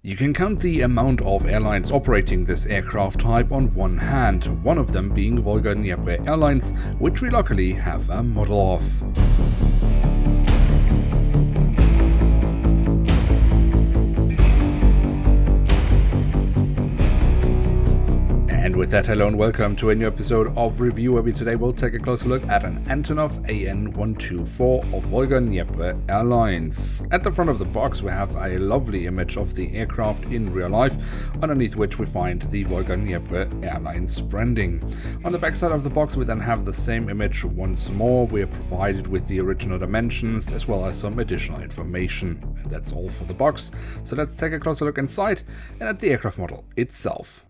You can count the amount of airlines operating this aircraft type on one hand, one of them being Volga-Dnepr Airlines, which we luckily have a model of. And with that, hello and welcome to a new episode of Review, where we today will take a closer look at an Antonov AN-124 of Volga-Dnepr Airlines. At the front of the box we have a lovely image of the aircraft in real life, underneath which we find the Volga-Dnepr Airlines branding. On the back side of the box we then have the same image once more. We are provided with the original dimensions as well as some additional information. And that's all for the box, so let's take a closer look inside and at the aircraft model itself.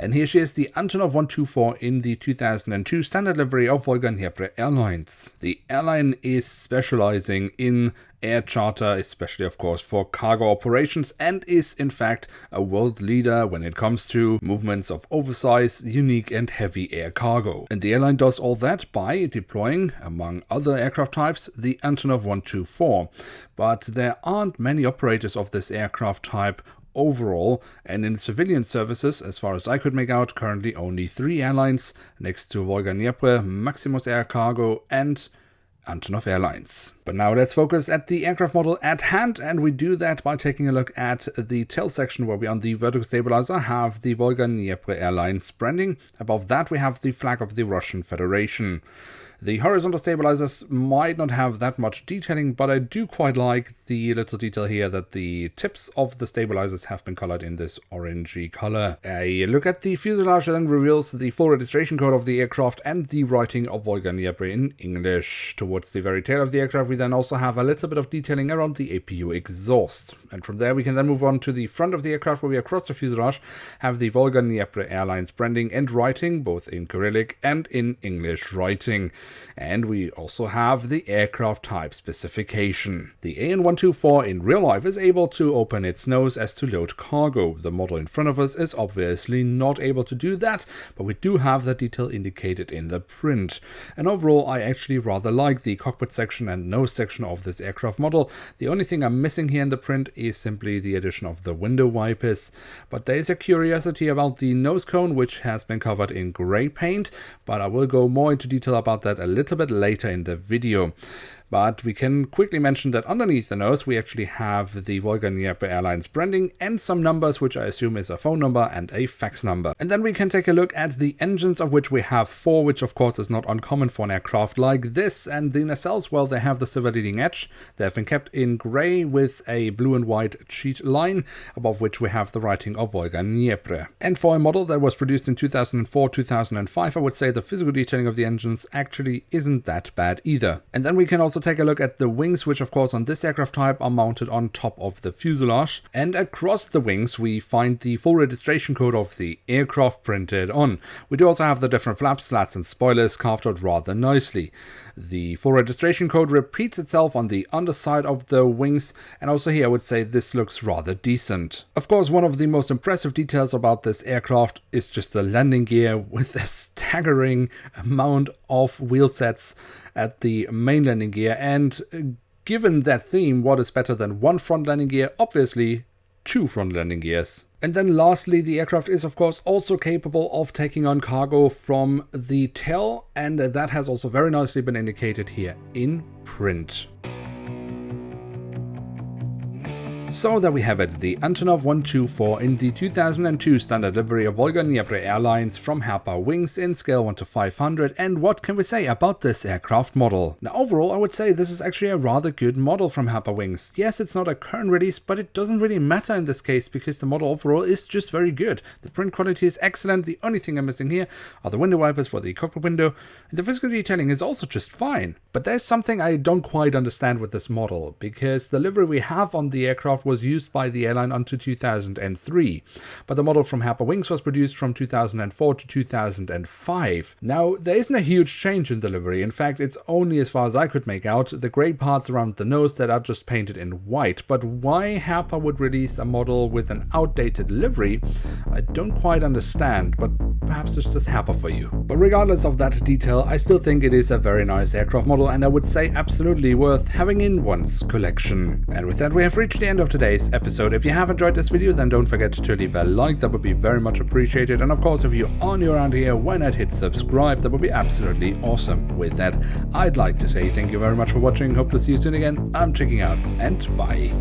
And here she is, the Antonov 124 in the 2002 standard livery of Volga-Dnepr Airlines. The airline is specializing in air charter, especially of course for cargo operations, and is in fact a world leader when it comes to movements of oversized, unique and heavy air cargo. And the airline does all that by deploying, among other aircraft types, the Antonov 124. But there aren't many operators of this aircraft type overall, and in civilian services, as far as I could make out, currently only 3 airlines, next to Volga-Dnepr, Maximus Air Cargo and Antonov Airlines. But now let's focus at the aircraft model at hand, and we do that by taking a look at the tail section, where we on the vertical stabilizer have the Volga-Dnepr Airlines branding. Above that we have the flag of the Russian Federation. The horizontal stabilizers might not have that much detailing, but I do quite like the little detail here that the tips of the stabilizers have been colored in this orangey color. A look at the fuselage then reveals the full registration code of the aircraft and the writing of Volga-Dnepr in English. Towards the very tail of the aircraft we then also have a little bit of detailing around the APU exhaust. And from there we can then move on to the front of the aircraft, where we across the fuselage have the Volga-Dnepr Airlines branding and writing, both in Cyrillic and in English writing. And we also have the aircraft type specification. The AN-124 in real life is able to open its nose as to load cargo. The model in front of us is obviously not able to do that, but we do have that detail indicated in the print. And overall I actually rather like the cockpit section and nose section of this aircraft model. The only thing I'm missing here in the print is simply the addition of the window wipers. But there is a curiosity about the nose cone, which has been covered in grey paint, but I will go more into detail about that a little bit later in the video. But we can quickly mention that underneath the nose we actually have the Volga-Dnepr Airlines branding and some numbers, which I assume is a phone number and a fax number. And then we can take a look at the engines, of which we have 4, which of course is not uncommon for an aircraft like this. And the nacelles, well, they have the silver leading edge. They have been kept in grey with a blue and white cheat line, above which we have the writing of Volga-Dnepr. And for a model that was produced in 2004-2005, I would say the physical detailing of the engines actually isn't that bad either. And then we can also take a look at the wings, which of course on this aircraft type are mounted on top of the fuselage, and across the wings we find the full registration code of the aircraft printed on. We do also have the different flaps, slats and spoilers carved out rather nicely. The full registration code repeats itself on the underside of the wings, and also here I would say this looks rather decent. Of course, one of the most impressive details about this aircraft is just the landing gear, with a staggering amount of wheel sets at the main landing gear. And given that theme, what is better than one front landing gear? Obviously 2 front landing gears. And then lastly, the aircraft is of course also capable of taking on cargo from the tail, and that has also very nicely been indicated here in print. So there we have it, the Antonov 124 in the 2002 standard livery of Volga-Dnepr Airlines from Herpa Wings in scale 1 to 500. And what can we say about this aircraft model? Now overall I would say this is actually a rather good model from Herpa Wings. Yes, it's not a current release, but it doesn't really matter in this case because the model overall is just very good. The print quality is excellent. The only thing I'm missing here are the window wipers for the cockpit window, and the physical detailing is also just fine. But there's something I don't quite understand with this model, because the livery we have on the aircraft was used by the airline until 2003, but the model from Herpa Wings was produced from 2004 to 2005. Now, there isn't a huge change in the livery. In fact, it's only, as far as I could make out, the grey parts around the nose that are just painted in white. But why Herpa would release a model with an outdated livery, I don't quite understand, but perhaps it's just Herpa for you. But regardless of that detail, I still think it is a very nice aircraft model, and I would say absolutely worth having in one's collection. And with that, we have reached the end of of today's episode. If you have enjoyed this video, then don't forget to leave a like, that would be very much appreciated. And of course, if you are new around here, why not hit subscribe? That would be absolutely awesome. With that, I'd like to say thank you very much for watching. Hope to see you soon again. I'm checking out, and bye.